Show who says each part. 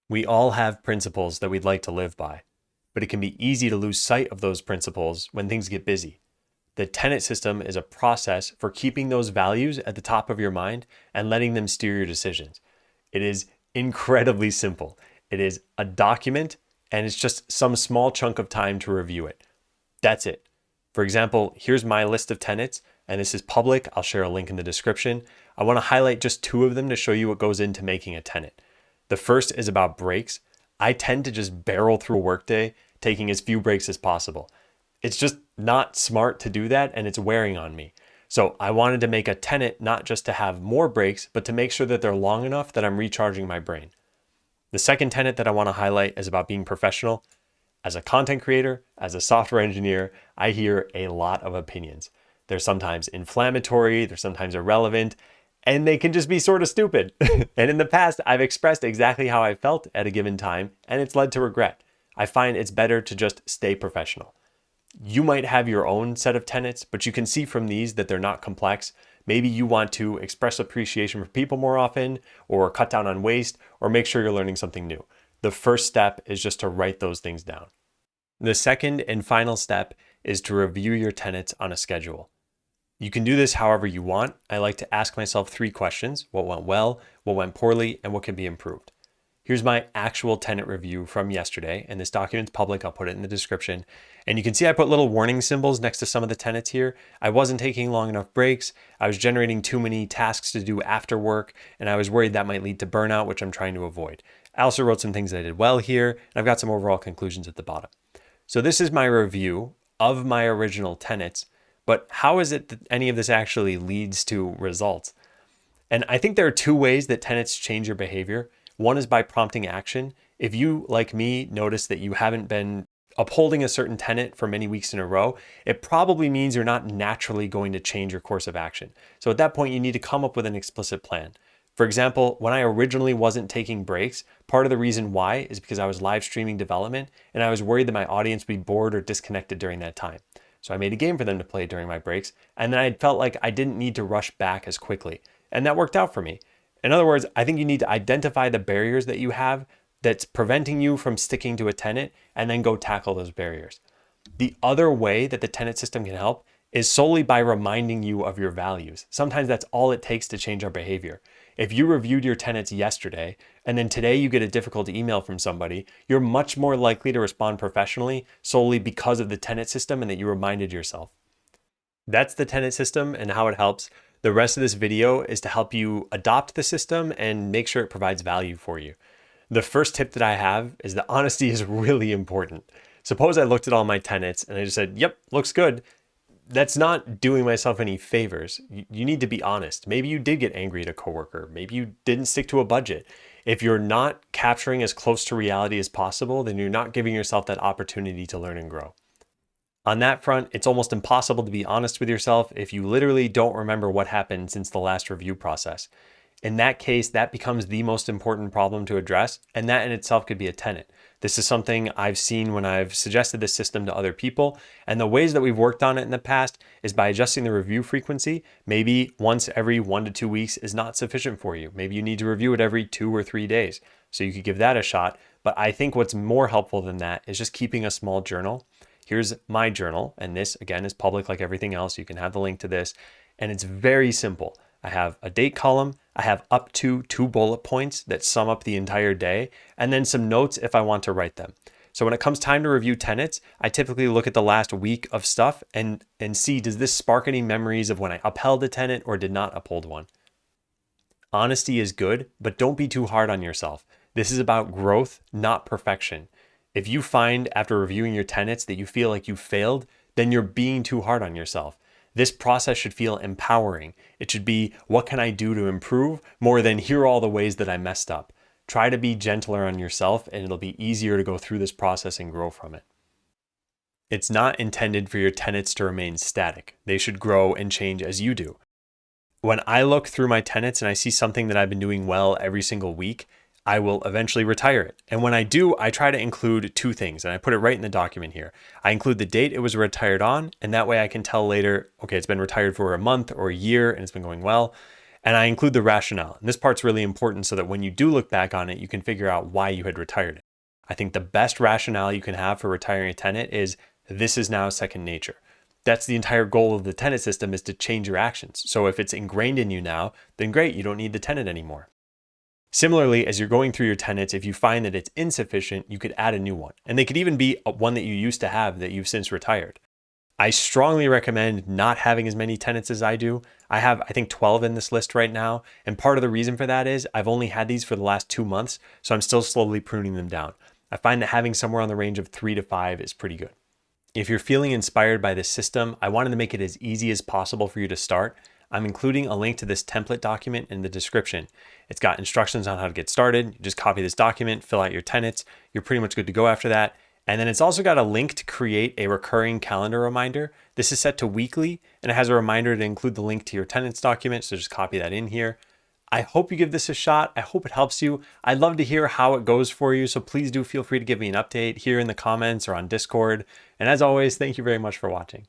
Speaker 1: We all have principles that we'd like to live by, but it can be easy to lose sight of those principles when things get busy. The tenet system is a process for keeping those values at the top of your mind and letting them steer your decisions. It is incredibly simple. It is a document and it's just some small chunk of time to review it. That's it. For example, here's my list of tenets, and this is public. I'll share a link in the description. I want to highlight just two of them to show you what goes into making a tenet. The first is about breaks. I tend to just barrel through a workday, taking as few breaks as possible. It's just not smart to do that, and it's wearing on me. So I wanted to make a tenet not just to have more breaks, but to make sure that they're long enough that I'm recharging my brain. The second tenet that I want to highlight is about being professional. As a content creator, as a software engineer, I hear a lot of opinions. They're sometimes inflammatory, they're sometimes irrelevant, and they can just be sort of stupid. And in the past, I've expressed exactly how I felt at a given time, and it's led to regret. I find it's better to just stay professional. You might have your own set of tenets, but you can see from these that they're not complex. Maybe you want to express appreciation for people more often, or cut down on waste, or make sure you're learning something new. The first step is just to write those things down. The second and final step is to review your tenets on a schedule. You can do this however you want. I like to ask myself 3 questions: what went well, what went poorly, and what can be improved. Here's my actual tenet review from yesterday, and this document's public. I'll put it in the description. And you can see I put little warning symbols next to some of the tenets here. I wasn't taking long enough breaks. I was generating too many tasks to do after work, and I was worried that might lead to burnout, which I'm trying to avoid. I also wrote some things that I did well here, and I've got some overall conclusions at the bottom. So this is my review of my original tenets, but how is it that any of this actually leads to results? And I think there are 2 ways that tenets change your behavior. One is by prompting action. If you, like me, notice that you haven't been upholding a certain tenet for many weeks in a row, it probably means you're not naturally going to change your course of action. So at that point, you need to come up with an explicit plan. For example, when I originally wasn't taking breaks, part of the reason why is because I was live streaming development and I was worried that my audience would be bored or disconnected during that time. So I made a game for them to play during my breaks, and then I felt like I didn't need to rush back as quickly. And that worked out for me. In other words, I think you need to identify the barriers that you have that's preventing you from sticking to a tenet and then go tackle those barriers. The other way that the tenet system can help is solely by reminding you of your values. Sometimes that's all it takes to change our behavior. If you reviewed your tenets yesterday and then today you get a difficult email from somebody, you're much more likely to respond professionally solely because of the tenet system and that you reminded yourself. That's the tenet system and how it helps. The rest of this video is to help you adopt the system and make sure it provides value for you. The first tip that I have is that honesty is really important. Suppose I looked at all my tenets and I just said, yep, looks good. That's not doing myself any favors. You need to be honest. Maybe you did get angry at a coworker. Maybe you didn't stick to a budget. If you're not capturing as close to reality as possible, then you're not giving yourself that opportunity to learn and grow. On that front, it's almost impossible to be honest with yourself if you literally don't remember what happened since the last review process. In that case, that becomes the most important problem to address, and that in itself could be a tenet. This is something I've seen when I've suggested this system to other people, and the ways that we've worked on it in the past is by adjusting the review frequency. Maybe once every 1 to 2 weeks is not sufficient for you. Maybe you need to review it every 2 or 3 days. So you could give that a shot. But I think what's more helpful than that is just keeping a small journal. Here's my journal, and this again is public like everything else. You can have the link to this, and it's very simple. I have a date column, I have up to 2 bullet points that sum up the entire day, and then some notes if I want to write them. So when it comes time to review tenets, I typically look at the last week of stuff and see, does this spark any memories of when I upheld a tenet or did not uphold one? Honesty is good, but don't be too hard on yourself. This is about growth, not perfection. If you find after reviewing your tenets that you feel like you failed, then you're being too hard on yourself. This process should feel empowering. It should be, what can I do to improve, more than here are all the ways that I messed up. Try to be gentler on yourself and it'll be easier to go through this process and grow from it. It's not intended for your tenets to remain static. They should grow and change as you do. When I look through my tenets and I see something that I've been doing well every single week, I will eventually retire it. And when I do, I try to include 2 things, and I put it right in the document here. I include the date it was retired on, and that way I can tell later, okay, it's been retired for a month or a year and it's been going well. And I include the rationale. And this part's really important so that when you do look back on it, you can figure out why you had retired it. I think the best rationale you can have for retiring a tenet is this is now second nature. That's the entire goal of the tenet system, is to change your actions. So if it's ingrained in you now, then great, you don't need the tenet anymore. Similarly, as you're going through your tenets, if you find that it's insufficient, you could add a new one. And they could even be one that you used to have that you've since retired. I strongly recommend not having as many tenets as I do. I have, I think, 12 in this list right now. And part of the reason for that is I've only had these for the last 2 months, so I'm still slowly pruning them down. I find that having somewhere on the range of 3 to 5 is pretty good. If you're feeling inspired by this system, I wanted to make it as easy as possible for you to start. I'm including a link to this template document in the description. It's got instructions on how to get started. You just copy this document, fill out your tenets. You're pretty much good to go after that. And then it's also got a link to create a recurring calendar reminder. This is set to weekly, and it has a reminder to include the link to your tenets document. So just copy that in here. I hope you give this a shot. I hope it helps you. I'd love to hear how it goes for you. So please do feel free to give me an update here in the comments or on Discord. And as always, thank you very much for watching.